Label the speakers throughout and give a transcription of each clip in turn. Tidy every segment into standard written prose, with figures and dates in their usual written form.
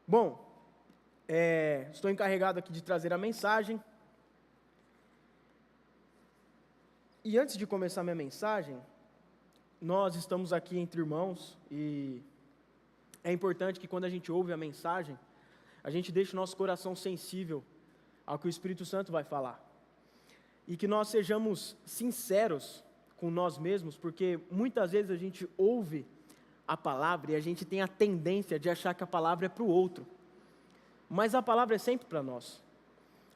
Speaker 1: Bom, estou encarregado aqui de trazer a mensagem. E antes de começar minha mensagem, nós estamos aqui entre irmãos e é importante que quando a gente ouve a mensagem, a gente deixe o nosso coração sensível ao que o Espírito Santo vai falar. E que nós sejamos sinceros com nós mesmos, porque muitas vezes a gente ouve a palavra e a gente tem a tendência de achar que a palavra é para o outro. Mas a palavra é sempre para nós.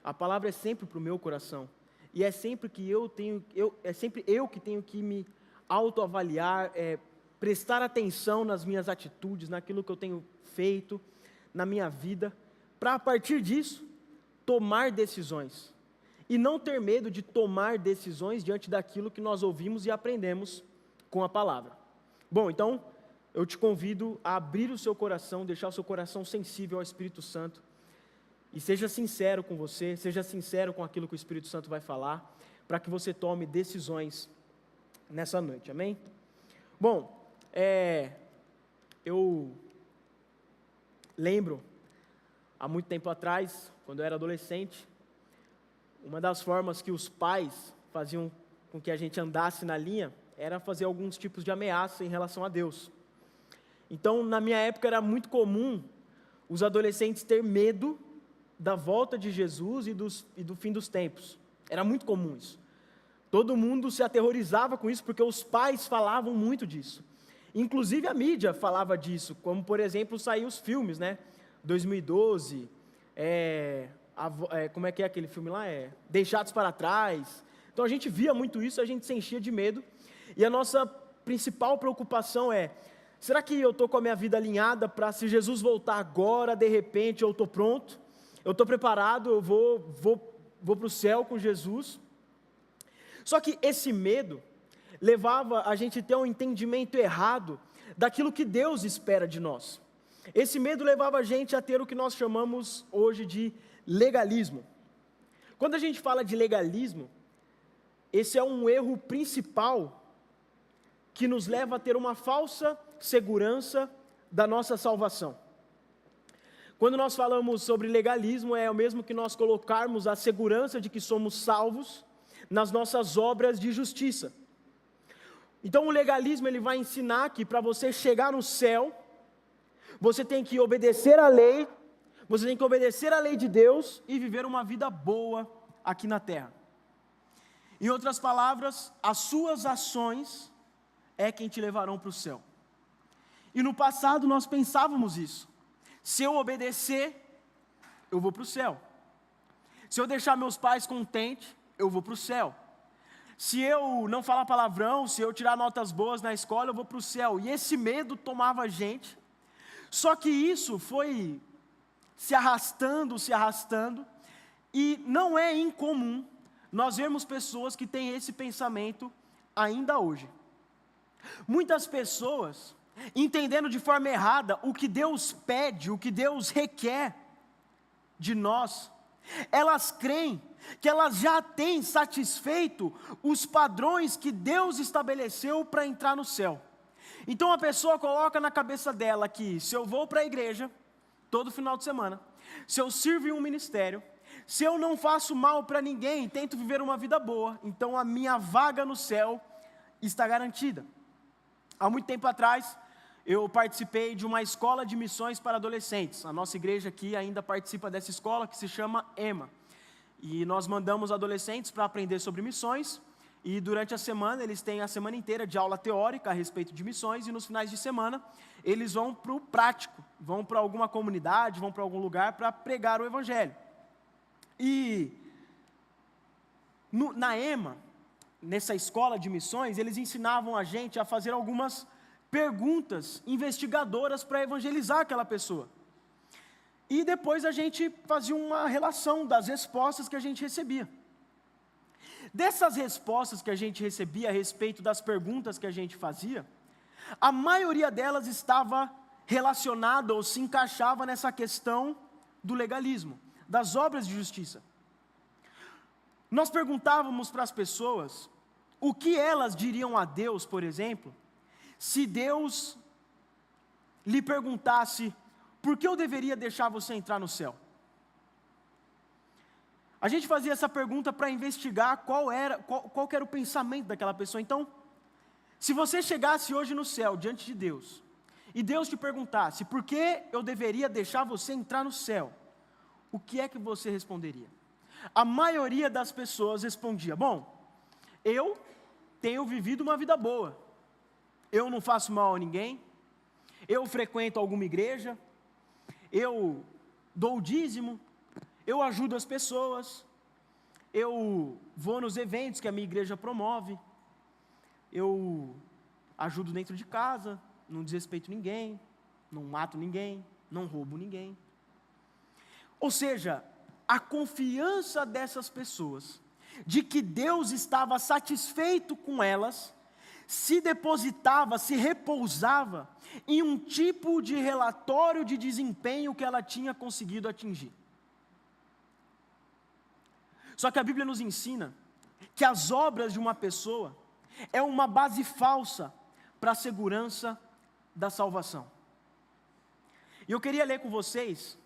Speaker 1: A palavra é sempre para o meu coração. E é sempre que eu que tenho que me autoavaliar, prestar atenção nas minhas atitudes, naquilo que eu tenho feito na minha vida, para a partir disso tomar decisões. E não ter medo de tomar decisões diante daquilo que nós ouvimos e aprendemos com a palavra. Bom, então eu te convido a abrir o seu coração, deixar o seu coração sensível ao Espírito Santo. E seja sincero com você, seja sincero com aquilo que o Espírito Santo vai falar, para que você tome decisões nessa noite, amém? Bom, eu lembro, há muito tempo atrás, quando eu era adolescente, uma das formas que os pais faziam com que a gente andasse na linha, era fazer alguns tipos de ameaça em relação a Deus. Então, na minha época, era muito comum os adolescentes ter medo da volta de Jesus e do fim dos tempos. Era muito comum isso. Todo mundo se aterrorizava com isso, porque os pais falavam muito disso. Inclusive a mídia falava disso, como por exemplo, saíram os filmes, né? 2012, como é que é aquele filme lá? Deixados para Trás. Então a gente via muito isso, a gente se enchia de medo. E a nossa principal preocupação será que eu estou com a minha vida alinhada para, se Jesus voltar agora, de repente, eu estou pronto? Eu estou preparado, eu vou para o céu com Jesus. Só que esse medo levava a gente a ter um entendimento errado daquilo que Deus espera de nós. Esse medo levava a gente a ter o que nós chamamos hoje de legalismo. Quando a gente fala de legalismo, esse é um erro principal que nos leva a ter uma falsa segurança da nossa salvação. Quando nós falamos sobre legalismo, é o mesmo que nós colocarmos a segurança de que somos salvos nas nossas obras de justiça. Então o legalismo ele vai ensinar que para você chegar no céu, você tem que obedecer à lei, você tem que obedecer à lei de Deus e viver uma vida boa aqui na terra. Em outras palavras, as suas ações é quem te levarão para o céu. E no passado nós pensávamos isso. Se eu obedecer, eu vou para o céu. Se eu deixar meus pais contentes, eu vou para o céu. Se eu não falar palavrão, se eu tirar notas boas na escola, eu vou para o céu. E esse medo tomava a gente. Só que isso foi se arrastando, e não é incomum nós vermos pessoas que têm esse pensamento ainda hoje. Muitas pessoas, entendendo de forma errada o que Deus pede, o que Deus requer de nós, elas creem que elas já têm satisfeito os padrões que Deus estabeleceu para entrar no céu. Então a pessoa coloca na cabeça dela que se eu vou para a igreja todo final de semana, se eu sirvo em um ministério, se eu não faço mal para ninguém, tento viver uma vida boa, então a minha vaga no céu está garantida. Há muito tempo atrás, eu participei de uma escola de missões para adolescentes. A nossa igreja aqui ainda participa dessa escola, que se chama EMA. E nós mandamos adolescentes para aprender sobre missões, e durante a semana, eles têm a semana inteira de aula teórica a respeito de missões, e nos finais de semana, eles vão para o prático, vão para alguma comunidade, vão para algum lugar para pregar o evangelho. E na EMA, nessa escola de missões, eles ensinavam a gente a fazer algumas perguntas investigadoras para evangelizar aquela pessoa. E depois a gente fazia uma relação das respostas que a gente recebia. Dessas respostas que a gente recebia a respeito das perguntas que a gente fazia, a maioria delas estava relacionada ou se encaixava nessa questão do legalismo, das obras de justiça. Nós perguntávamos para as pessoas o que elas diriam a Deus, por exemplo, se Deus lhe perguntasse por que eu deveria deixar você entrar no céu? A gente fazia essa pergunta para investigar qual que era o pensamento daquela pessoa. Então, se você chegasse hoje no céu, diante de Deus, e Deus te perguntasse, por que eu deveria deixar você entrar no céu? O que é que você responderia? A maioria das pessoas respondia, bom, eu tenho vivido uma vida boa, eu não faço mal a ninguém, eu frequento alguma igreja, eu dou o dízimo, eu ajudo as pessoas, eu vou nos eventos que a minha igreja promove, eu ajudo dentro de casa, não desrespeito ninguém, não mato ninguém, não roubo ninguém. Ou seja, a confiança dessas pessoas, de que Deus estava satisfeito com elas, se depositava, se repousava em um tipo de relatório de desempenho que ela tinha conseguido atingir. Só que a Bíblia nos ensina que as obras de uma pessoa é uma base falsa para a segurança da salvação. E eu queria ler com vocês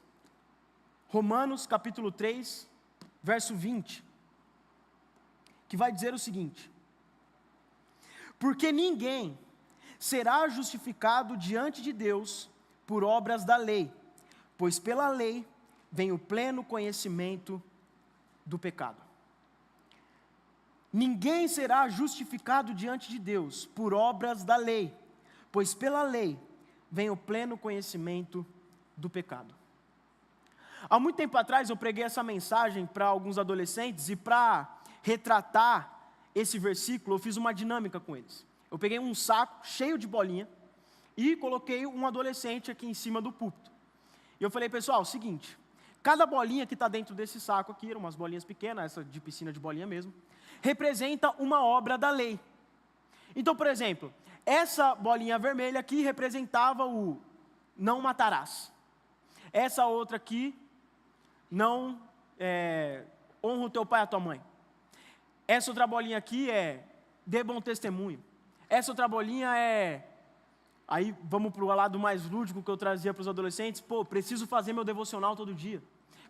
Speaker 1: Romanos capítulo 3, verso 20, que vai dizer o seguinte: porque ninguém será justificado diante de Deus por obras da lei, pois pela lei vem o pleno conhecimento do pecado. Ninguém será justificado diante de Deus por obras da lei, pois pela lei vem o pleno conhecimento do pecado. Há muito tempo atrás eu preguei essa mensagem para alguns adolescentes e para retratar esse versículo eu fiz uma dinâmica com eles. Eu peguei um saco cheio de bolinha e coloquei um adolescente aqui em cima do púlpito. E eu falei, pessoal, é o seguinte, cada bolinha que está dentro desse saco aqui, eram umas bolinhas pequenas, essa de piscina de bolinha mesmo, representa uma obra da lei. Então, por exemplo, essa bolinha vermelha aqui representava o não matarás. Essa outra aqui, não honra o teu pai e a tua mãe. Essa outra bolinha aqui dê bom testemunho. Essa outra bolinha aí vamos para o lado mais lúdico que eu trazia para os adolescentes, preciso fazer meu devocional todo dia.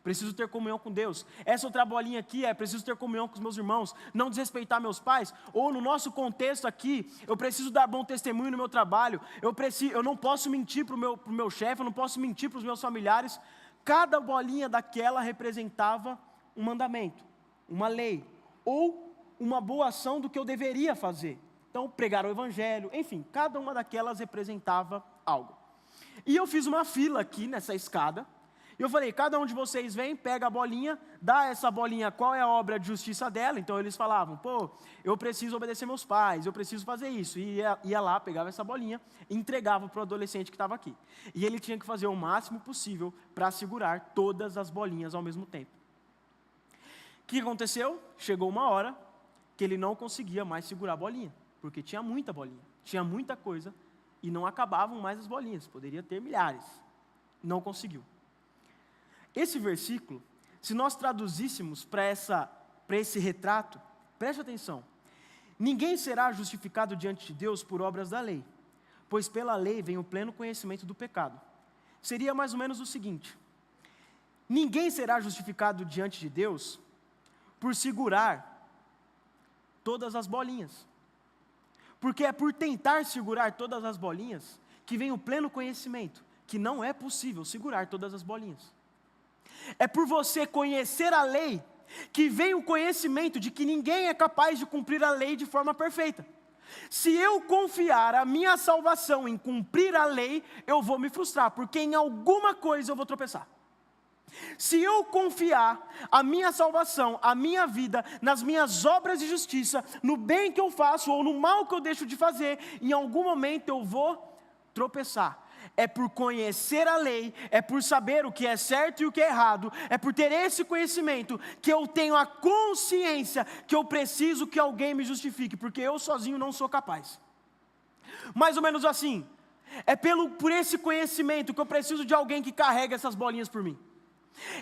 Speaker 1: Preciso ter comunhão com Deus. Essa outra bolinha aqui preciso ter comunhão com os meus irmãos, não desrespeitar meus pais, ou no nosso contexto aqui, eu preciso dar bom testemunho no meu trabalho, eu não posso mentir para o meu chefe, eu não posso mentir para os meus familiares. Cada bolinha daquela representava um mandamento, uma lei, ou uma boa ação do que eu deveria fazer. Então, pregar o evangelho, enfim, cada uma daquelas representava algo. E eu fiz uma fila aqui nessa escada, e eu falei, cada um de vocês vem, pega a bolinha, dá essa bolinha qual é a obra de justiça dela. Então eles falavam, eu preciso obedecer meus pais, eu preciso fazer isso. E ia lá, pegava essa bolinha e entregava para o adolescente que estava aqui. E ele tinha que fazer o máximo possível para segurar todas as bolinhas ao mesmo tempo. O que aconteceu? Chegou uma hora que ele não conseguia mais segurar a bolinha, porque tinha muita bolinha, tinha muita coisa, e não acabavam mais as bolinhas, poderia ter milhares. Não conseguiu. Esse versículo, se nós traduzíssemos para esse retrato, preste atenção, ninguém será justificado diante de Deus por obras da lei, pois pela lei vem o pleno conhecimento do pecado. Seria mais ou menos o seguinte, ninguém será justificado diante de Deus por segurar todas as bolinhas, porque é por tentar segurar todas as bolinhas que vem o pleno conhecimento, que não é possível segurar todas as bolinhas. É por você conhecer a lei que vem o conhecimento de que ninguém é capaz de cumprir a lei de forma perfeita. Se eu confiar a minha salvação em cumprir a lei, eu vou me frustrar, porque em alguma coisa eu vou tropeçar. Se eu confiar a minha salvação, a minha vida, nas minhas obras de justiça, no bem que eu faço ou no mal que eu deixo de fazer, em algum momento eu vou tropeçar. É por conhecer a lei, é por saber o que é certo e o que é errado, é por ter esse conhecimento que eu tenho a consciência que eu preciso que alguém me justifique, porque eu sozinho não sou capaz. Mais ou menos assim, é por esse conhecimento que eu preciso de alguém que carregue essas bolinhas por mim.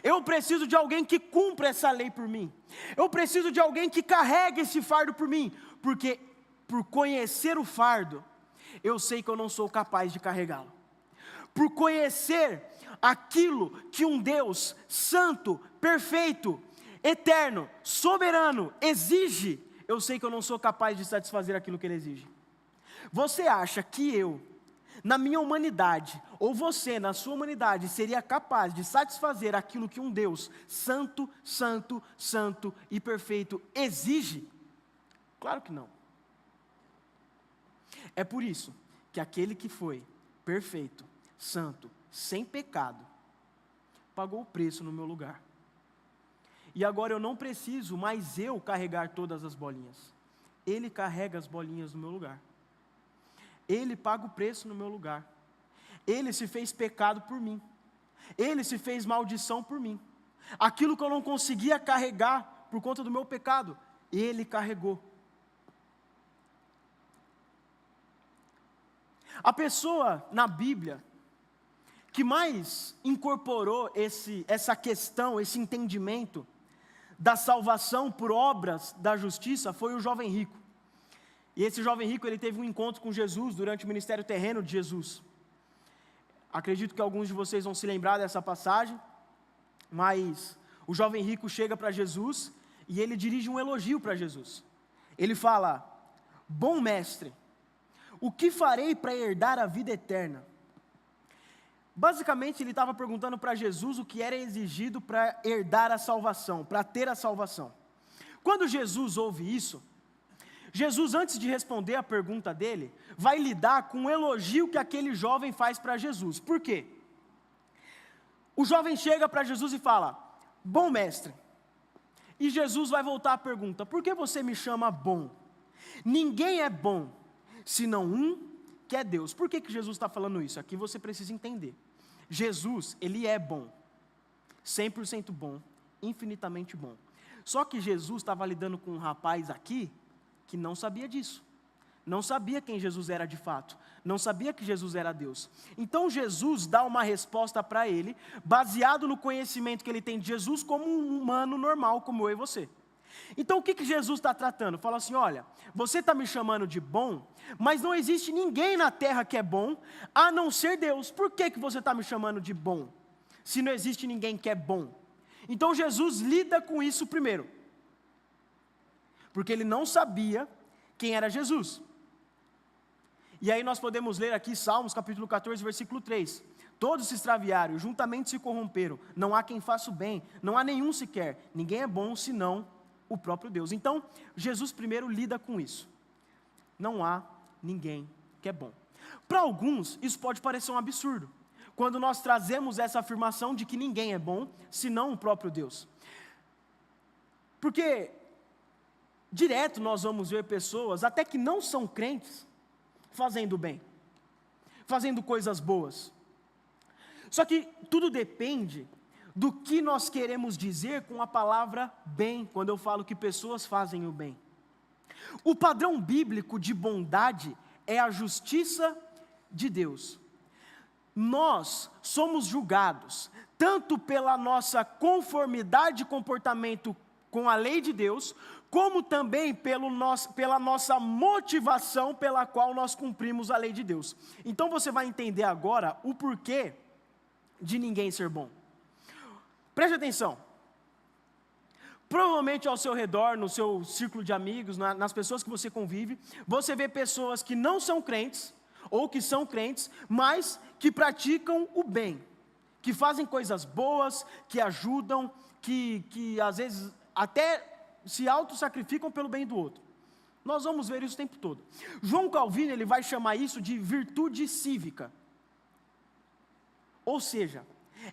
Speaker 1: Eu preciso de alguém que cumpra essa lei por mim. Eu preciso de alguém que carregue esse fardo por mim, porque por conhecer o fardo, eu sei que eu não sou capaz de carregá-lo. Por conhecer aquilo que um Deus santo, perfeito, eterno, soberano exige, eu sei que eu não sou capaz de satisfazer aquilo que Ele exige. Você acha que eu, na minha humanidade, ou você, na sua humanidade, seria capaz de satisfazer aquilo que um Deus santo, santo, santo e perfeito exige? Claro que não. É por isso que aquele que foi perfeito, santo, sem pecado, pagou o preço no meu lugar. E agora eu não preciso mais eu carregar todas as bolinhas. Ele carrega as bolinhas no meu lugar. Ele paga o preço no meu lugar. Ele se fez pecado por mim. Ele se fez maldição por mim. Aquilo que eu não conseguia carregar por conta do meu pecado, Ele carregou. A pessoa na Bíblia que mais incorporou essa questão, esse entendimento da salvação por obras da justiça foi o jovem rico. E esse jovem rico, ele teve um encontro com Jesus durante o ministério terreno de Jesus. Acredito que alguns de vocês vão se lembrar dessa passagem, mas o jovem rico chega para Jesus e ele dirige um elogio para Jesus. Ele fala: bom mestre, o que farei para herdar a vida eterna? Basicamente, ele estava perguntando para Jesus o que era exigido para herdar a salvação, para ter a salvação. Quando Jesus ouve isso, Jesus, antes de responder a pergunta dele, vai lidar com o elogio que aquele jovem faz para Jesus. Por quê? O jovem chega para Jesus e fala: bom mestre. E Jesus vai voltar à pergunta: por que você me chama bom? Ninguém é bom, senão um que é Deus. Por que Jesus está falando isso? Aqui você precisa entender. Jesus, Ele é bom, 100% bom, infinitamente bom. Só que Jesus estava lidando com um rapaz aqui que não sabia disso. Não sabia quem Jesus era de fato. Não sabia que Jesus era Deus. Então Jesus dá uma resposta para ele, baseado no conhecimento que ele tem de Jesus como um humano normal, como eu e você. Então o que Jesus está tratando? Fala assim: olha, você está me chamando de bom, mas não existe ninguém na terra que é bom, a não ser Deus. Por que você está me chamando de bom, se não existe ninguém que é bom? Então Jesus lida com isso primeiro, porque ele não sabia quem era Jesus. E aí nós podemos ler aqui Salmos capítulo 14, versículo 3. Todos se extraviaram, juntamente se corromperam, não há quem faça o bem, não há nenhum sequer, ninguém é bom senão o próprio Deus. Então, Jesus primeiro lida com isso. Não há ninguém que é bom. Para alguns, isso pode parecer um absurdo, quando nós trazemos essa afirmação de que ninguém é bom, senão o próprio Deus. Porque, direto nós vamos ver pessoas, até que não são crentes, fazendo bem, fazendo coisas boas. Só que tudo depende do que nós queremos dizer com a palavra bem, quando eu falo que pessoas fazem o bem. O padrão bíblico de bondade é a justiça de Deus. Nós somos julgados tanto pela nossa conformidade de comportamento com a lei de Deus, como também pela nossa motivação pela qual nós cumprimos a lei de Deus. Então você vai entender agora o porquê de ninguém ser bom. Preste atenção. Provavelmente ao seu redor, no seu círculo de amigos, nas pessoas que você convive, você vê pessoas que não são crentes, ou que são crentes, mas que praticam o bem, que fazem coisas boas, que ajudam, que às vezes até se auto-sacrificam pelo bem do outro. Nós vamos ver isso o tempo todo. João Calvino, ele vai chamar isso de virtude cívica. Ou seja,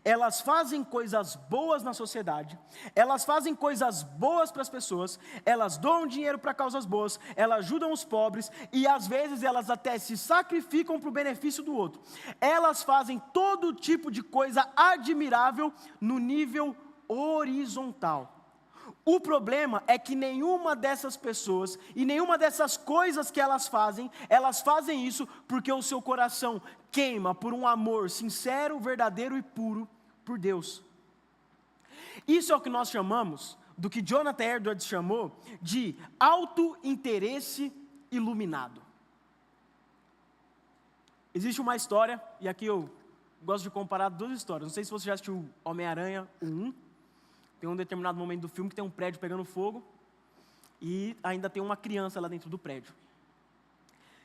Speaker 1: elas fazem coisas boas na sociedade, elas fazem coisas boas para as pessoas, elas doam dinheiro para causas boas, elas ajudam os pobres e às vezes elas até se sacrificam para o benefício do outro. Elas fazem todo tipo de coisa admirável no nível horizontal. O problema é que nenhuma dessas pessoas e nenhuma dessas coisas que elas fazem isso porque o seu coração queima por um amor sincero, verdadeiro e puro por Deus. Isso é o que nós chamamos, do que Jonathan Edwards chamou, de auto-interesse iluminado. Existe uma história, e aqui eu gosto de comparar duas histórias. Não sei se você já assistiu Homem-Aranha 1. Tem um determinado momento do filme que tem um prédio pegando fogo e ainda tem uma criança lá dentro do prédio.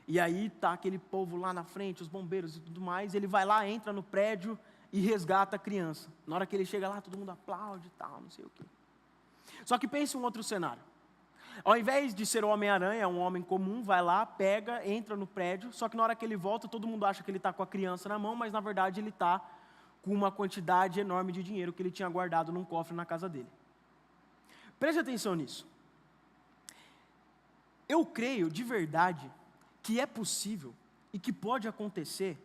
Speaker 1: E aí tá aquele povo lá na frente, os bombeiros e tudo mais, ele vai lá, entra no prédio e resgata a criança. Na hora que ele chega lá, todo mundo aplaude e tal, não sei o quê. Só que pense em um outro cenário. Ao invés de ser o Homem-Aranha, um homem comum, vai lá, pega, entra no prédio, só que na hora que ele volta, todo mundo acha que ele está com a criança na mão, mas na verdade ele está com uma quantidade enorme de dinheiro que ele tinha guardado num cofre na casa dele. Preste atenção nisso. Eu creio de verdade que é possível e que pode acontecer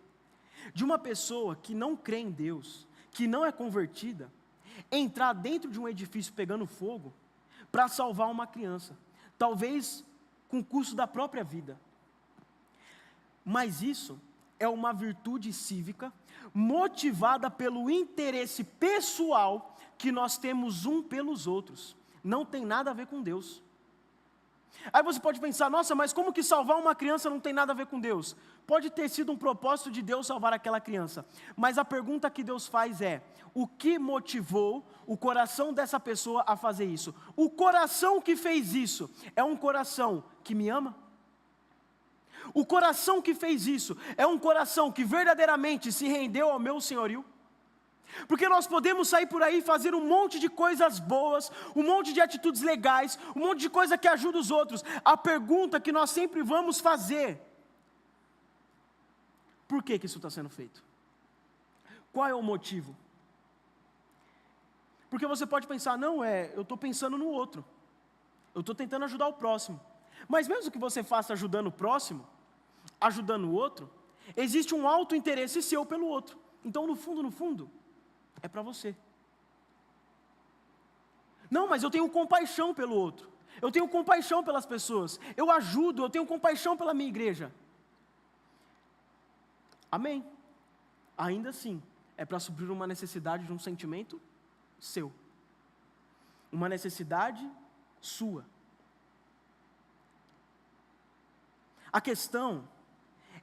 Speaker 1: de uma pessoa que não crê em Deus, que não é convertida, entrar dentro de um edifício pegando fogo para salvar uma criança, talvez com o custo da própria vida. Mas isso é uma virtude cívica motivada pelo interesse pessoal que nós temos um pelos outros. Não tem nada a ver com Deus. Aí você pode pensar, nossa, mas como que salvar uma criança não tem nada a ver com Deus? Pode ter sido um propósito de Deus salvar aquela criança, mas a pergunta que Deus faz é, o que motivou o coração dessa pessoa a fazer isso? O coração que fez isso é um coração que me ama? O coração que fez isso é um coração que verdadeiramente se rendeu ao meu senhorio? Porque nós podemos sair por aí e fazer um monte de coisas boas, um monte de atitudes legais, um monte de coisa que ajuda os outros. A pergunta que nós sempre vamos fazer: por que isso está sendo feito? Qual é o motivo? Porque você pode pensar, não, eu estou pensando no outro, eu estou tentando ajudar o próximo. Mas mesmo que você faça ajudando o próximo, ajudando o outro, existe um alto interesse seu pelo outro. Então, no fundo, é para você. Não, mas eu tenho compaixão pelo outro. Eu tenho compaixão pelas pessoas. Eu ajudo, eu tenho compaixão pela minha igreja. Amém. Ainda assim, é para suprir uma necessidade de um sentimento seu. Uma necessidade sua. A questão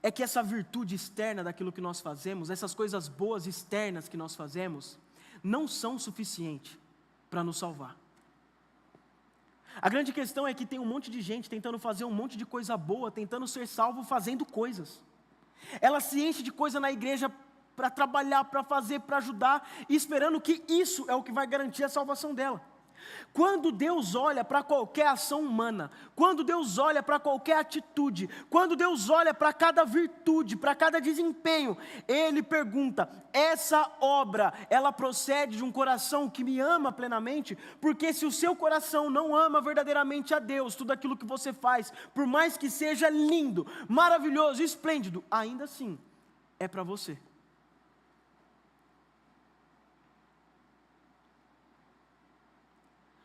Speaker 1: é que essa virtude externa daquilo que nós fazemos, essas coisas boas externas que nós fazemos, não são suficientes para nos salvar. A grande questão é que tem um monte de gente tentando fazer um monte de coisa boa, tentando ser salvo fazendo coisas. Ela se enche de coisa na igreja para trabalhar, para fazer, para ajudar, e esperando que isso é o que vai garantir a salvação dela. Quando Deus olha para qualquer ação humana, quando Deus olha para qualquer atitude, quando Deus olha para cada virtude, para cada desempenho, Ele pergunta, essa obra, ela procede de um coração que me ama plenamente? Porque se o seu coração não ama verdadeiramente a Deus, tudo aquilo que você faz, por mais que seja lindo, maravilhoso, esplêndido, ainda assim, é para você.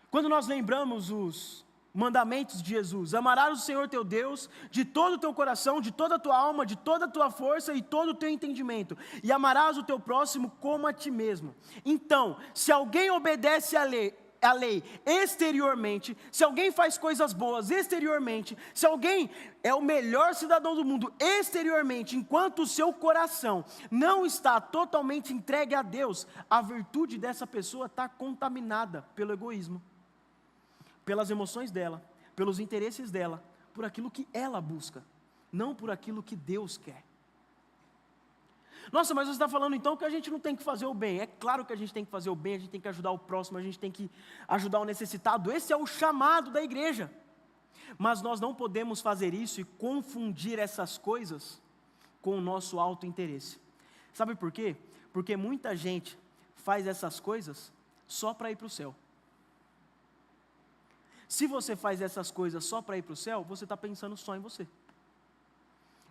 Speaker 1: Quando nós lembramos os mandamentos de Jesus, amarás o Senhor teu Deus de todo o teu coração, de toda a tua alma, de toda a tua força e todo o teu entendimento, e amarás o teu próximo como a ti mesmo. Então, se alguém obedece à lei exteriormente, se alguém faz coisas boas exteriormente, se alguém é o melhor cidadão do mundo exteriormente, enquanto o seu coração não está totalmente entregue a Deus, a virtude dessa pessoa está contaminada pelo egoísmo, pelas emoções dela, pelos interesses dela, por aquilo que ela busca, não por aquilo que Deus quer. Nossa, mas você está falando então que a gente não tem que fazer o bem. É claro que a gente tem que fazer o bem, a gente tem que ajudar o próximo, a gente tem que ajudar o necessitado. Esse é o chamado da igreja. Mas nós não podemos fazer isso e confundir essas coisas com o nosso auto-interesse. Sabe por quê? Porque muita gente faz essas coisas só para ir para o céu. Se você faz essas coisas só para ir para o céu, você está pensando só em você.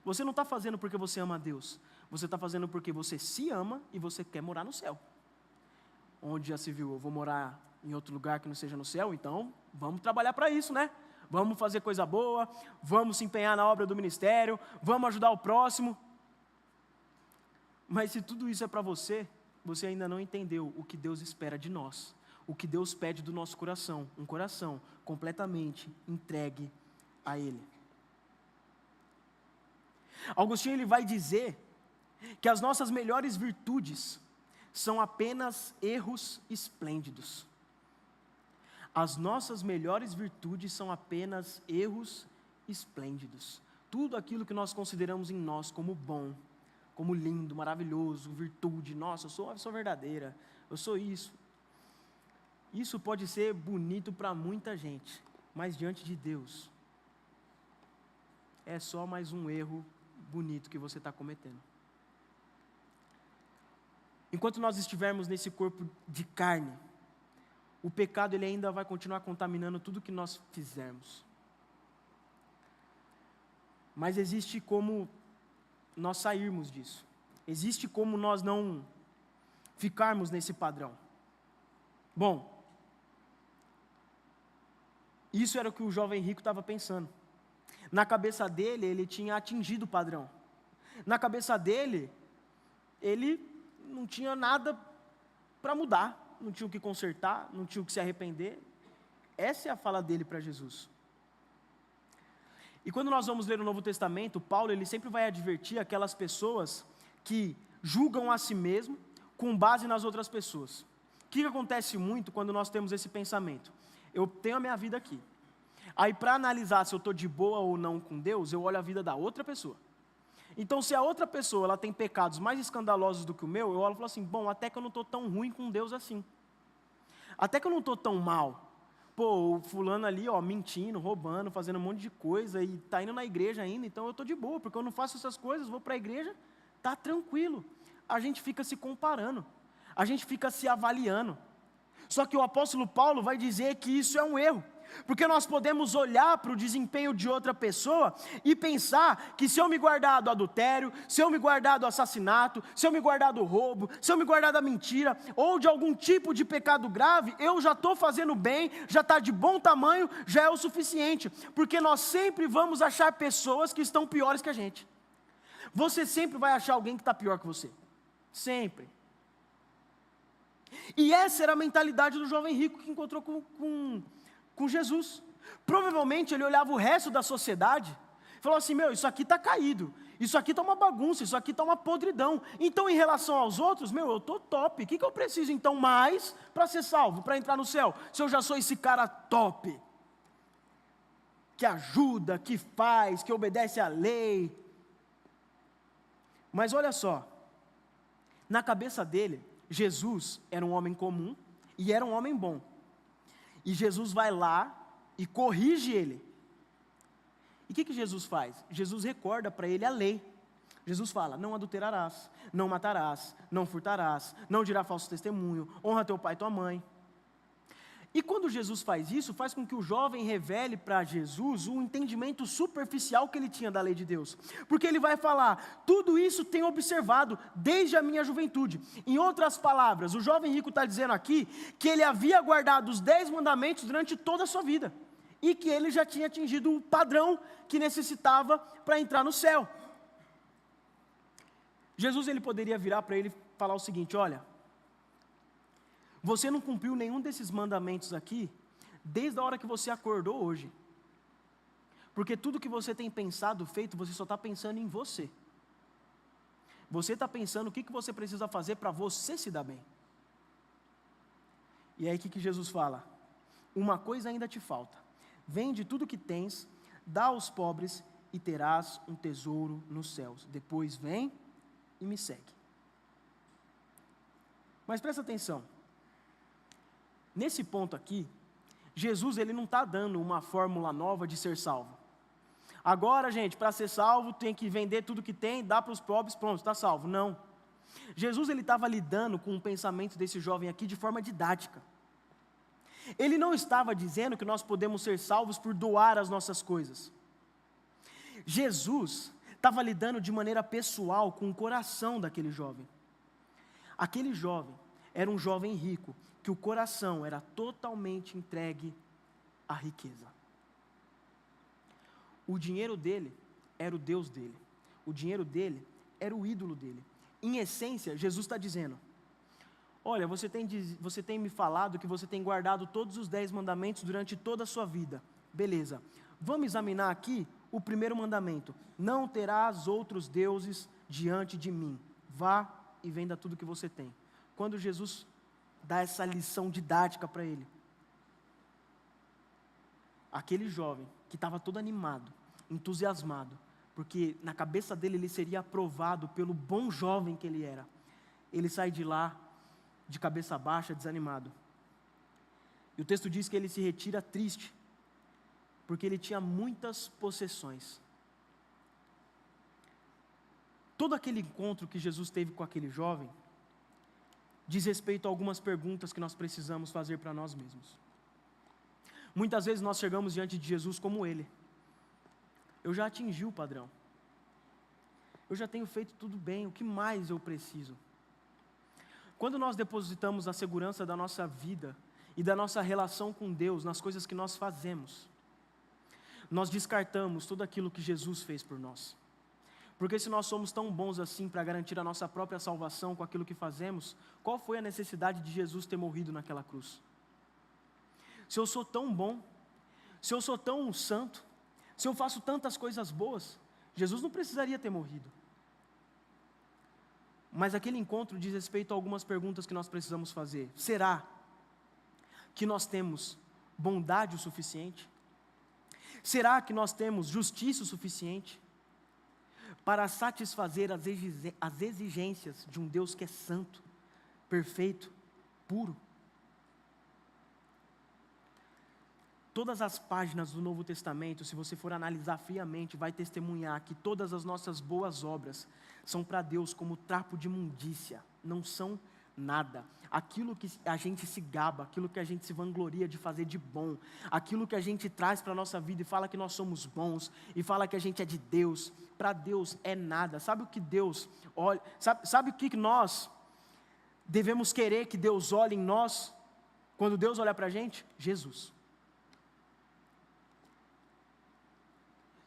Speaker 1: Você não está fazendo porque você ama a Deus. Você está fazendo porque você se ama e você quer morar no céu. Onde já se viu, eu vou morar em outro lugar que não seja no céu, então vamos trabalhar para isso, né? Vamos fazer coisa boa, vamos se empenhar na obra do ministério, vamos ajudar o próximo. Mas se tudo isso é para você, você ainda não entendeu o que Deus espera de nós. O que Deus pede do nosso coração, um coração completamente entregue a Ele. Agostinho ele vai dizer que as nossas melhores virtudes são apenas erros esplêndidos. As nossas melhores virtudes são apenas erros esplêndidos. Tudo aquilo que nós consideramos em nós como bom, como lindo, maravilhoso, virtude, nossa, eu sou uma pessoa verdadeira, eu sou isso. Isso pode ser bonito para muita gente, mas diante de Deus, é só mais um erro bonito que você está cometendo. Enquanto nós estivermos nesse corpo de carne, o pecado ele ainda vai continuar contaminando tudo que nós fizermos. Mas existe como nós sairmos disso. Existe como nós não ficarmos nesse padrão. Bom, isso era o que o jovem rico estava pensando. Na cabeça dele, ele tinha atingido o padrão. Na cabeça dele, ele não tinha nada para mudar. Não tinha o que consertar, não tinha o que se arrepender. Essa é a fala dele para Jesus. E quando nós vamos ler o Novo Testamento, Paulo ele sempre vai advertir aquelas pessoas que julgam a si mesmo com base nas outras pessoas. O que acontece muito quando nós temos esse pensamento? Eu tenho a minha vida aqui. Aí para analisar se eu estou de boa ou não com Deus, eu olho a vida da outra pessoa. Então, se a outra pessoa ela tem pecados mais escandalosos do que o meu, eu olho e falo assim, bom, até que eu não estou tão ruim com Deus assim. Até que eu não estou tão mal. Pô, o fulano ali, ó, mentindo, roubando, fazendo um monte de coisa e está indo na igreja ainda, então eu estou de boa, porque eu não faço essas coisas, vou para a igreja, está tranquilo. A gente fica se comparando, a gente fica se avaliando. Só que o apóstolo Paulo vai dizer que isso é um erro. Porque nós podemos olhar para o desempenho de outra pessoa e pensar que se eu me guardar do adultério, se eu me guardar do assassinato, se eu me guardar do roubo, se eu me guardar da mentira, ou de algum tipo de pecado grave, eu já estou fazendo bem, já está de bom tamanho, já é o suficiente. Porque nós sempre vamos achar pessoas que estão piores que a gente. Você sempre vai achar alguém que está pior que você. Sempre. E essa era a mentalidade do jovem rico que encontrou com Jesus. Provavelmente ele olhava o resto da sociedade e falou assim, isso aqui está caído, isso aqui está uma bagunça, isso aqui está uma podridão. Então em relação aos outros, eu estou top, o que eu preciso então mais para ser salvo, para entrar no céu? Se eu já sou esse cara top, que ajuda, que faz, que obedece à lei. Mas olha só, na cabeça dele, Jesus era um homem comum e era um homem bom. E Jesus vai lá e corrige ele. E o que Jesus faz? Jesus recorda para ele a lei. Jesus fala, não adulterarás, não matarás, não furtarás, não dirá falso testemunho, honra teu pai e tua mãe. E quando Jesus faz isso, faz com que o jovem revele para Jesus um entendimento superficial que ele tinha da lei de Deus. Porque ele vai falar, tudo isso tenho observado desde a minha juventude. Em outras palavras, o jovem rico está dizendo aqui que ele havia guardado os 10 mandamentos durante toda a sua vida. E que ele já tinha atingido o padrão que necessitava para entrar no céu. Jesus ele poderia virar para ele e falar o seguinte, olha, você não cumpriu nenhum desses mandamentos aqui, desde a hora que você acordou hoje. Porque tudo que você tem pensado, feito, você só está pensando em você. Você está pensando o que você precisa fazer para você se dar bem. E aí o que Jesus fala? Uma coisa ainda te falta. Vende tudo que tens, dá aos pobres e terás um tesouro nos céus. Depois vem e me segue. Mas presta atenção. Nesse ponto aqui, Jesus ele não está dando uma fórmula nova de ser salvo. Agora, gente, para ser salvo, tem que vender tudo que tem, dar para os pobres, pronto, está salvo. Não. Jesus ele estava lidando com o pensamento desse jovem aqui de forma didática. Ele não estava dizendo que nós podemos ser salvos por doar as nossas coisas. Jesus estava lidando de maneira pessoal com o coração daquele jovem. Aquele jovem era um jovem rico, que o coração era totalmente entregue à riqueza. O dinheiro dele era o Deus dele. O dinheiro dele era o ídolo dele. Em essência, Jesus está dizendo, olha, você tem me falado que você tem guardado todos os 10 mandamentos durante toda a sua vida. Beleza, vamos examinar aqui o primeiro mandamento. Não terás outros deuses diante de mim. vá e venda tudo que você tem. Quando Jesus dá essa lição didática para ele, aquele jovem que estava todo animado, entusiasmado, porque na cabeça dele ele seria aprovado pelo bom jovem que ele era, ele sai de lá de cabeça baixa, desanimado. E o texto diz que ele se retira triste, porque ele tinha muitas possessões. Todo aquele encontro que Jesus teve com aquele jovem diz respeito a algumas perguntas que nós precisamos fazer para nós mesmos. Muitas vezes nós chegamos diante de Jesus como ele. Eu já atingi o padrão. Eu já tenho feito tudo bem, o que mais eu preciso? Quando nós depositamos a segurança da nossa vida e da nossa relação com Deus nas coisas que nós fazemos, nós descartamos tudo aquilo que Jesus fez por nós. Porque se nós somos tão bons assim para garantir a nossa própria salvação com aquilo que fazemos, qual foi a necessidade de Jesus ter morrido naquela cruz? Se eu sou tão bom, se eu sou tão santo, se eu faço tantas coisas boas, Jesus não precisaria ter morrido. Mas aquele encontro diz respeito a algumas perguntas que nós precisamos fazer. Será que nós temos bondade o suficiente? Será que nós temos justiça o suficiente para satisfazer as exigências de um Deus que é santo, perfeito, puro? Todas as páginas do Novo Testamento, se você for analisar friamente, vai testemunhar que todas as nossas boas obras são para Deus como trapo de imundícia, não são nada. Aquilo que a gente se gaba, aquilo que a gente se vangloria de fazer de bom, aquilo que a gente traz para a nossa vida e fala que nós somos bons, e fala que a gente é de Deus, para Deus é nada. Sabe o que Deus olha? Sabe o que nós devemos querer que Deus olhe em nós, quando Deus olha para a gente? Jesus.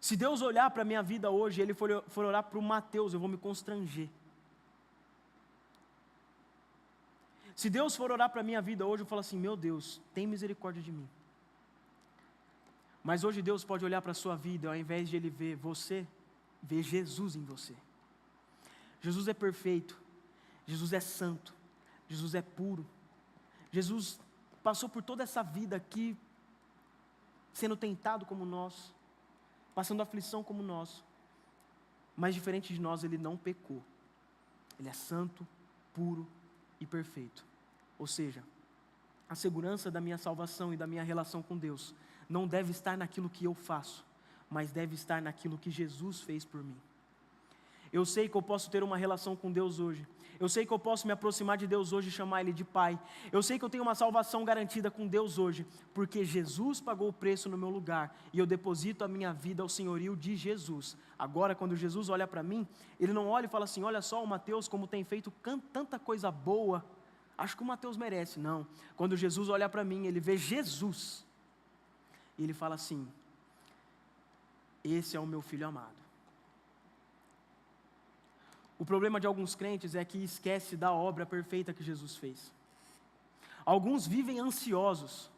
Speaker 1: Se Deus olhar para a minha vida hoje, Ele for olhar para o Mateus, eu vou me constranger. Se Deus for orar para a minha vida hoje, eu falo assim, meu Deus, tem misericórdia de mim. Mas hoje Deus pode olhar para a sua vida, ao invés de Ele ver você, ver Jesus em você. Jesus é perfeito, Jesus é santo, Jesus é puro. Jesus passou por toda essa vida aqui, sendo tentado como nós, passando aflição como nós, mas diferente de nós, Ele não pecou. Ele é santo, puro e perfeito. Ou seja, a segurança da minha salvação e da minha relação com Deus não deve estar naquilo que eu faço, mas deve estar naquilo que Jesus fez por mim. Eu sei que eu posso ter uma relação com Deus hoje. Eu sei que eu posso me aproximar de Deus hoje e chamar Ele de Pai. Eu sei que eu tenho uma salvação garantida com Deus hoje, porque Jesus pagou o preço no meu lugar, e eu deposito a minha vida ao senhorio de Jesus. Agora, quando Jesus olha para mim, Ele não olha e fala assim, olha só o Mateus como tem feito tanta coisa boa, acho que o Mateus merece. Não, quando Jesus olha para mim, Ele vê Jesus, e Ele fala assim, esse é o meu filho amado. O problema de alguns crentes é que esquece da obra perfeita que Jesus fez. Alguns vivem ansiosos,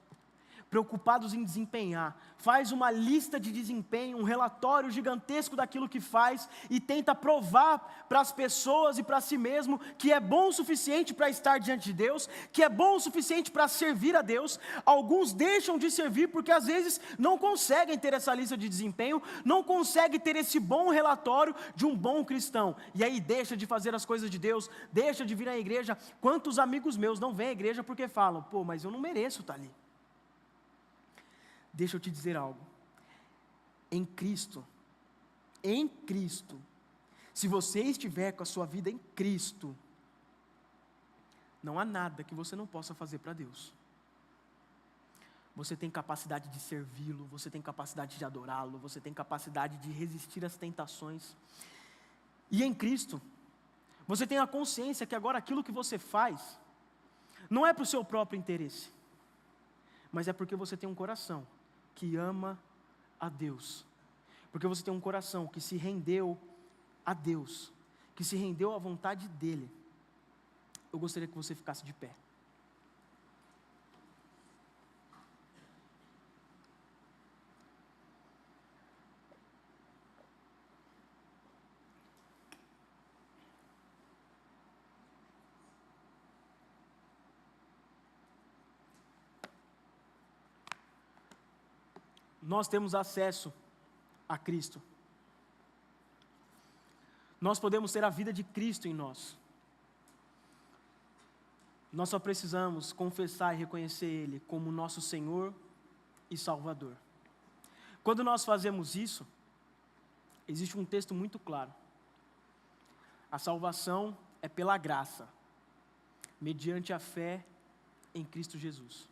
Speaker 1: preocupados em desempenhar, faz uma lista de desempenho, um relatório gigantesco daquilo que faz e tenta provar para as pessoas e para si mesmo que é bom o suficiente para estar diante de Deus, que é bom o suficiente para servir a Deus. Alguns deixam de servir porque às vezes não conseguem ter essa lista de desempenho, não conseguem ter esse bom relatório de um bom cristão, e aí deixa de fazer as coisas de Deus, deixa de vir à igreja. Quantos amigos meus não vêm à igreja porque falam, pô, mas eu não mereço estar ali. Deixa eu te dizer algo, em Cristo, se você estiver com a sua vida em Cristo, não há nada que você não possa fazer para Deus. Você tem capacidade de servi-lo, você tem capacidade de adorá-lo, você tem capacidade de resistir às tentações, e em Cristo, você tem a consciência que agora aquilo que você faz, não é para o seu próprio interesse, mas é porque você tem um coração que ama a Deus, porque você tem um coração que se rendeu a Deus, que se rendeu à vontade dEle. Eu gostaria que você ficasse de pé. nós temos acesso a Cristo. Nós podemos ter a vida de Cristo em nós. Nós só precisamos confessar e reconhecer Ele como nosso Senhor e Salvador. Quando nós fazemos isso, existe um texto muito claro. A salvação é pela graça, mediante a fé em Cristo Jesus.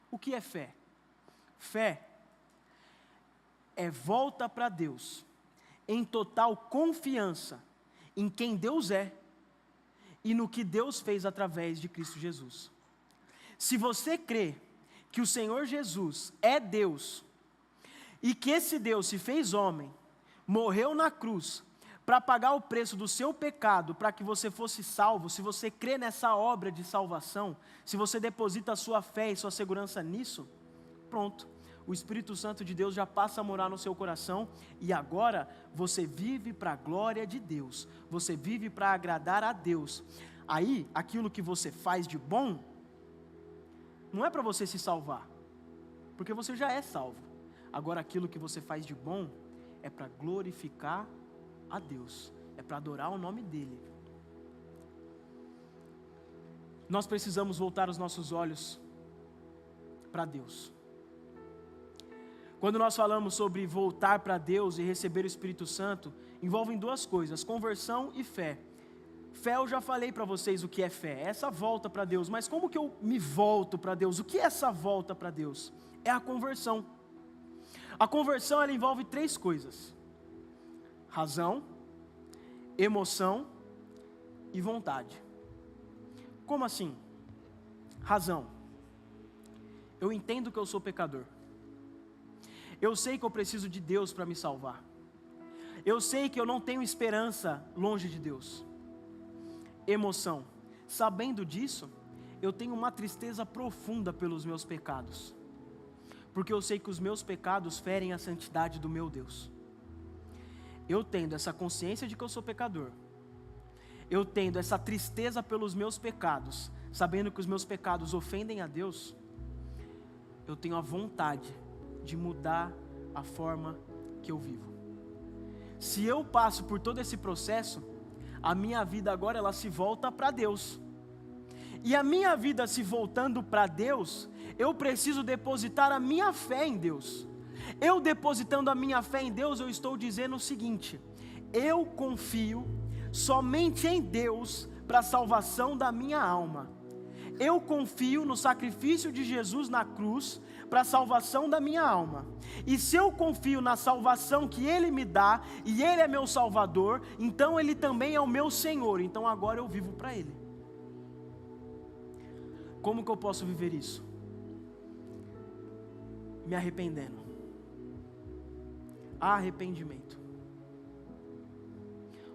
Speaker 1: O que é fé? Fé é volta para Deus, em total confiança em quem Deus é e no que Deus fez através de Cristo Jesus. Se você crê que o Senhor Jesus é Deus, e que esse Deus se fez homem, morreu na cruz, para pagar o preço do seu pecado, para que você fosse salvo, se você crê nessa obra de salvação, se você deposita a sua fé e sua segurança nisso, pronto. O Espírito Santo de Deus já passa a morar no seu coração, e agora você vive para a glória de Deus, você vive para agradar a Deus. Aí, aquilo que você faz de bom, não é para você se salvar, porque você já é salvo. Agora, aquilo que você faz de bom, é para glorificar a Deus, é para adorar o nome dEle. Nós precisamos voltar os nossos olhos para Deus. Quando nós falamos sobre voltar para Deus e receber o Espírito Santo, envolvem duas coisas, conversão e fé. Fé, eu já falei para vocês o que é fé, é essa volta para Deus, mas como que eu me volto para Deus? O que é essa volta para Deus? É a conversão. A conversão, ela envolve três coisas: razão, emoção e vontade. Como assim? Razão. Eu entendo que eu sou pecador. Eu sei que eu preciso de Deus para me salvar. Eu sei que eu não tenho esperança longe de Deus. Emoção. Sabendo disso, eu tenho uma tristeza profunda pelos meus pecados. Porque eu sei que os meus pecados ferem a santidade do meu Deus. Eu tendo essa consciência de que eu sou pecador, eu tendo essa tristeza pelos meus pecados, sabendo que os meus pecados ofendem a Deus, eu tenho a vontade de mudar a forma que eu vivo. Se eu passo por todo esse processo, a minha vida agora ela se volta para Deus. E a minha vida se voltando para Deus, eu preciso depositar a minha fé em Deus. Eu depositando a minha fé em Deus, eu estou dizendo o seguinte: eu confio somente em Deus para a salvação da minha alma. Eu confio no sacrifício de Jesus na cruz para a salvação da minha alma. E se eu confio na salvação que Ele me dá, e Ele é meu Salvador, então Ele também é o meu Senhor, então agora eu vivo para Ele. Como que eu posso viver isso? Me arrependendo. Arrependimento.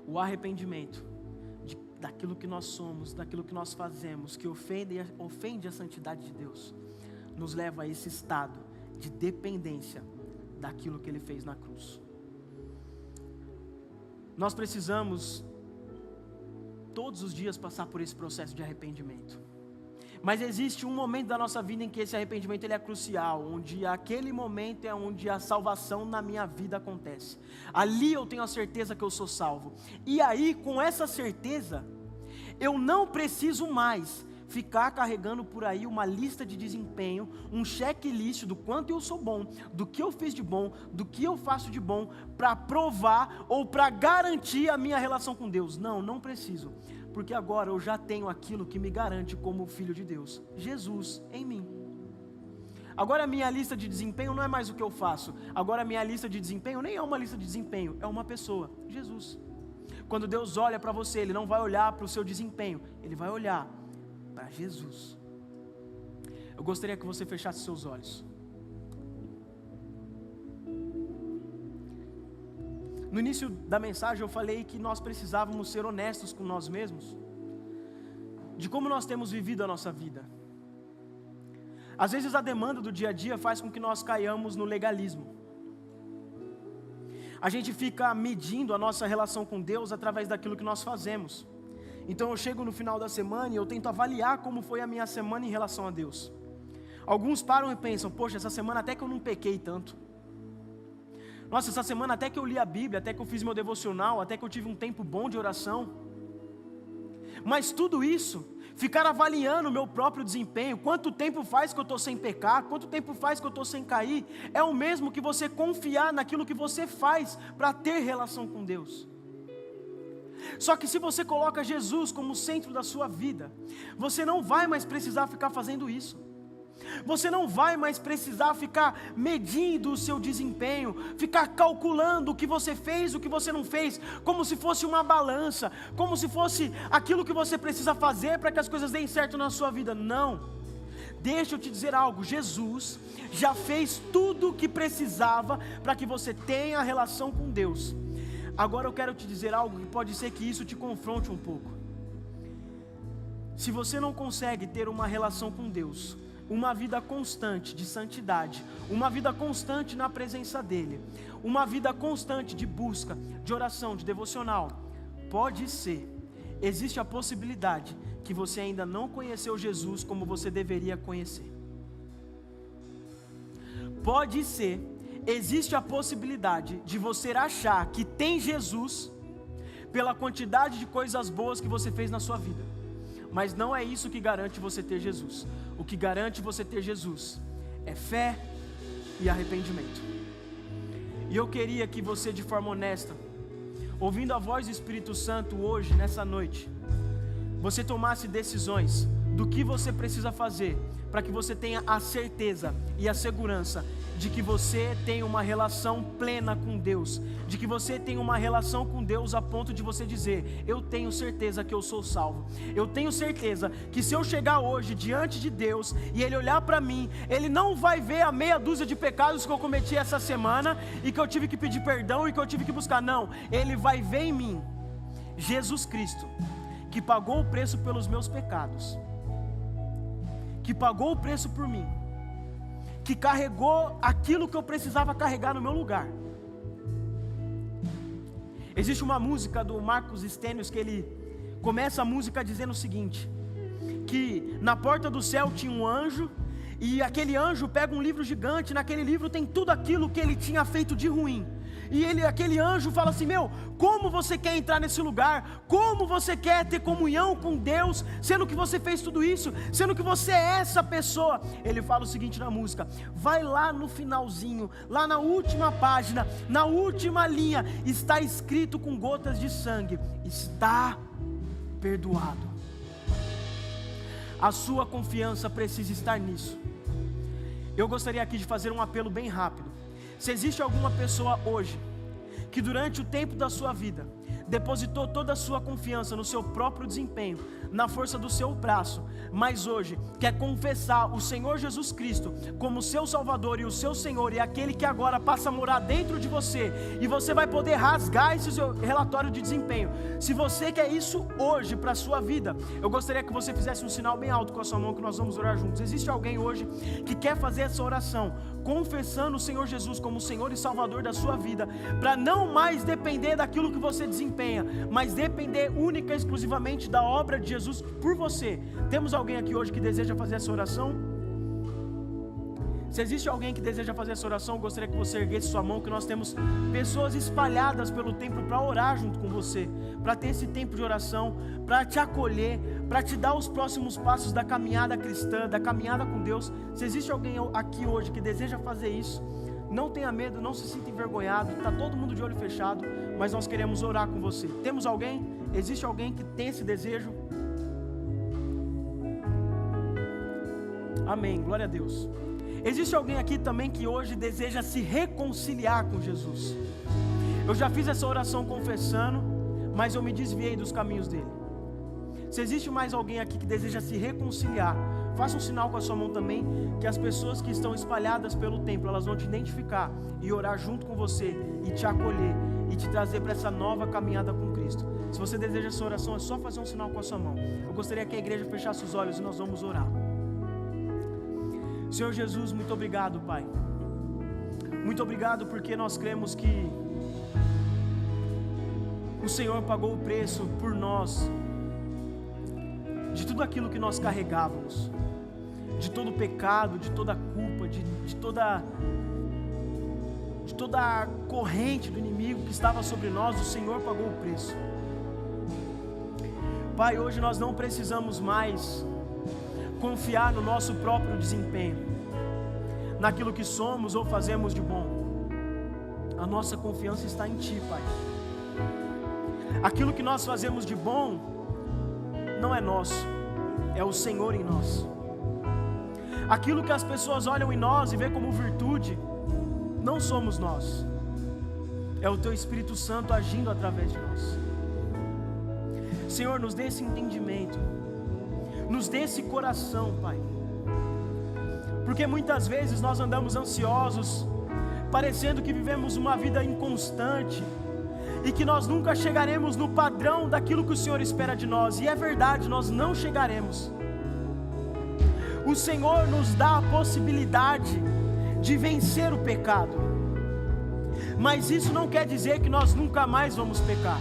Speaker 1: O arrependimento daquilo que nós somos, daquilo que nós fazemos, que ofende a santidade de Deus, nos leva a esse estado de dependência daquilo que Ele fez na cruz. Nós precisamos todos os dias passar por esse processo de arrependimento. Mas existe um momento da nossa vida em que esse arrependimento ele é crucial, onde aquele momento é onde a salvação na minha vida acontece. Ali eu tenho a certeza que eu sou salvo. E aí, com essa certeza, eu não preciso mais ficar carregando por aí uma lista de desempenho, um checklist do quanto eu sou bom, do que eu fiz de bom, do que eu faço de bom, para provar ou para garantir a minha relação com Deus. Não, não preciso. Porque agora eu já tenho aquilo que me garante como filho de Deus, Jesus em mim. Agora a minha lista de desempenho não é mais o que eu faço. Agora a minha lista de desempenho nem é uma lista de desempenho, é uma pessoa, Jesus. Quando Deus olha para você, Ele não vai olhar para o seu desempenho, Ele vai olhar para Jesus. Eu gostaria que você fechasse seus olhos. No início da mensagem eu falei que nós precisávamos ser honestos com nós mesmos, de como nós temos vivido a nossa vida. Às vezes a demanda do dia a dia faz com que nós caiamos no legalismo. A gente fica medindo a nossa relação com Deus através daquilo que nós fazemos. Então eu chego no final da semana e eu tento avaliar como foi a minha semana em relação a Deus. Alguns param e pensam: poxa, essa semana até que eu não pequei tanto. Nossa, essa semana até que eu li a Bíblia, até que eu fiz meu devocional, até que eu tive um tempo bom de oração. Mas tudo isso, ficar avaliando o meu próprio desempenho, quanto tempo faz que eu estou sem pecar, quanto tempo faz que eu estou sem cair, é o mesmo que você confiar naquilo que você faz para ter relação com Deus. Só que se você coloca Jesus como centro da sua vida, você não vai mais precisar ficar fazendo isso. Você não vai mais precisar ficar medindo o seu desempenho, ficar calculando o que você fez, o que você não fez, como se fosse uma balança, como se fosse aquilo que você precisa fazer para que as coisas deem certo na sua vida. Não, deixa eu te dizer algo, Jesus já fez tudo o que precisava para que você tenha relação com Deus. Agora eu quero te dizer algo que pode ser que isso te confronte um pouco. Se você não consegue ter uma relação com Deus, uma vida constante de santidade, uma vida constante na presença dEle, uma vida constante de busca, de oração, de devocional, pode ser, existe a possibilidade que você ainda não conheceu Jesus como você deveria conhecer. Pode ser, existe a possibilidade de você achar que tem Jesus pela quantidade de coisas boas que você fez na sua vida, mas não é isso que garante você ter Jesus. O que garante você ter Jesus é fé e arrependimento. E eu queria que você, de forma honesta, ouvindo a voz do Espírito Santo hoje, nessa noite, você tomasse decisões do que você precisa fazer para que você tenha a certeza e a segurança de que você tem uma relação plena com Deus, de que você tem uma relação com Deus a ponto de você dizer: eu tenho certeza que eu sou salvo, eu tenho certeza que se eu chegar hoje diante de Deus e Ele olhar para mim, Ele não vai ver a meia dúzia de pecados que eu cometi essa semana e que eu tive que pedir perdão e que eu tive que buscar. Não, Ele vai ver em mim Jesus Cristo, que pagou o preço pelos meus pecados, que pagou o preço por mim, que carregou aquilo que eu precisava carregar no meu lugar. Existe uma música do Marcos Stenius que ele começa a música dizendo o seguinte: que na porta do céu tinha um anjo, e aquele anjo pega um livro gigante, naquele livro tem tudo aquilo que ele tinha feito de ruim. E aquele anjo fala assim: meu, como você quer entrar nesse lugar? Como você quer ter comunhão com Deus, sendo que você fez tudo isso, sendo que você é essa pessoa? Ele fala o seguinte na música: vai lá no finalzinho, lá na última página, na última linha, está escrito com gotas de sangue: está perdoado. A sua confiança precisa estar nisso. Eu gostaria aqui de fazer um apelo bem rápido. Se existe alguma pessoa hoje que durante o tempo da sua vida depositou toda a sua confiança no seu próprio desempenho, na força do seu braço, mas hoje quer confessar o Senhor Jesus Cristo como seu Salvador e o seu Senhor, e aquele que agora passa a morar dentro de você, e você vai poder rasgar esse seu relatório de desempenho. Se você quer isso hoje para a sua vida, eu gostaria que você fizesse um sinal bem alto com a sua mão, que nós vamos orar juntos. Existe alguém hoje que quer fazer essa oração, confessando o Senhor Jesus como o Senhor e Salvador da sua vida, para não mais depender daquilo que você desempenha, mas depender única e exclusivamente da obra de Jesus por você? Temos alguém aqui hoje que deseja fazer essa oração? Se existe alguém que deseja fazer essa oração, eu gostaria que você erguesse sua mão, que nós temos pessoas espalhadas pelo templo para orar junto com você, para ter esse tempo de oração, para te acolher, para te dar os próximos passos da caminhada cristã, da caminhada com Deus. Se existe alguém aqui hoje que deseja fazer isso, não tenha medo, não se sinta envergonhado, está todo mundo de olho fechado, mas nós queremos orar com você. Temos alguém? Existe alguém que tem esse desejo? Amém, glória a Deus. Existe alguém aqui também que hoje deseja se reconciliar com Jesus? Eu já fiz essa oração confessando, mas eu me desviei dos caminhos dele. Se existe mais alguém aqui que deseja se reconciliar, faça um sinal com a sua mão também, que as pessoas que estão espalhadas pelo templo, elas vão te identificar e orar junto com você, e te acolher, e te trazer para essa nova caminhada com Cristo. Se você deseja essa oração, é só fazer um sinal com a sua mão. Eu gostaria que a igreja fechasse os olhos e nós vamos orar. Senhor Jesus, muito obrigado, Pai. Muito obrigado porque nós cremos que o Senhor pagou o preço por nós, de tudo aquilo que nós carregávamos, de todo o pecado, de toda a culpa, de toda a corrente do inimigo que estava sobre nós, o Senhor pagou o preço. Pai, hoje nós não precisamos mais confiar no nosso próprio desempenho, naquilo que somos ou fazemos de bom. A nossa confiança está em Ti, Pai. Aquilo que nós fazemos de bom não é nosso, é o Senhor em nós. Aquilo que as pessoas olham em nós e vê como virtude, não somos nós, é o Teu Espírito Santo agindo através de nós. Senhor, nos dê esse entendimento, nos dê esse coração, Pai, porque muitas vezes nós andamos ansiosos, parecendo que vivemos uma vida inconstante, e que nós nunca chegaremos no padrão daquilo que o Senhor espera de nós, e é verdade, nós não chegaremos. O Senhor nos dá a possibilidade de vencer o pecado, mas isso não quer dizer que nós nunca mais vamos pecar.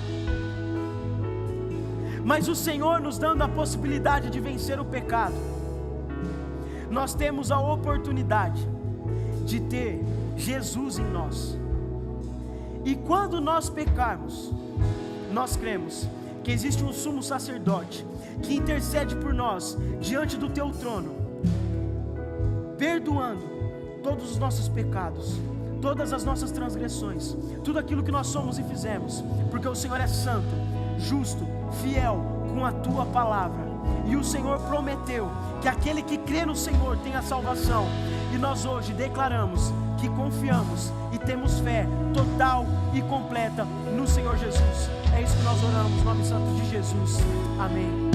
Speaker 1: Mas o Senhor nos dando a possibilidade de vencer o pecado, nós temos a oportunidade de ter Jesus em nós. E quando nós pecarmos, nós cremos que existe um sumo sacerdote que intercede por nós diante do Teu trono, perdoando todos os nossos pecados, todas as nossas transgressões, tudo aquilo que nós somos e fizemos, porque o Senhor é santo, justo, fiel com a Tua palavra, e o Senhor prometeu que aquele que crê no Senhor tem a salvação, e nós hoje declaramos que confiamos e temos fé total e completa no Senhor Jesus. É isso que nós oramos, no nome santo de Jesus, amém.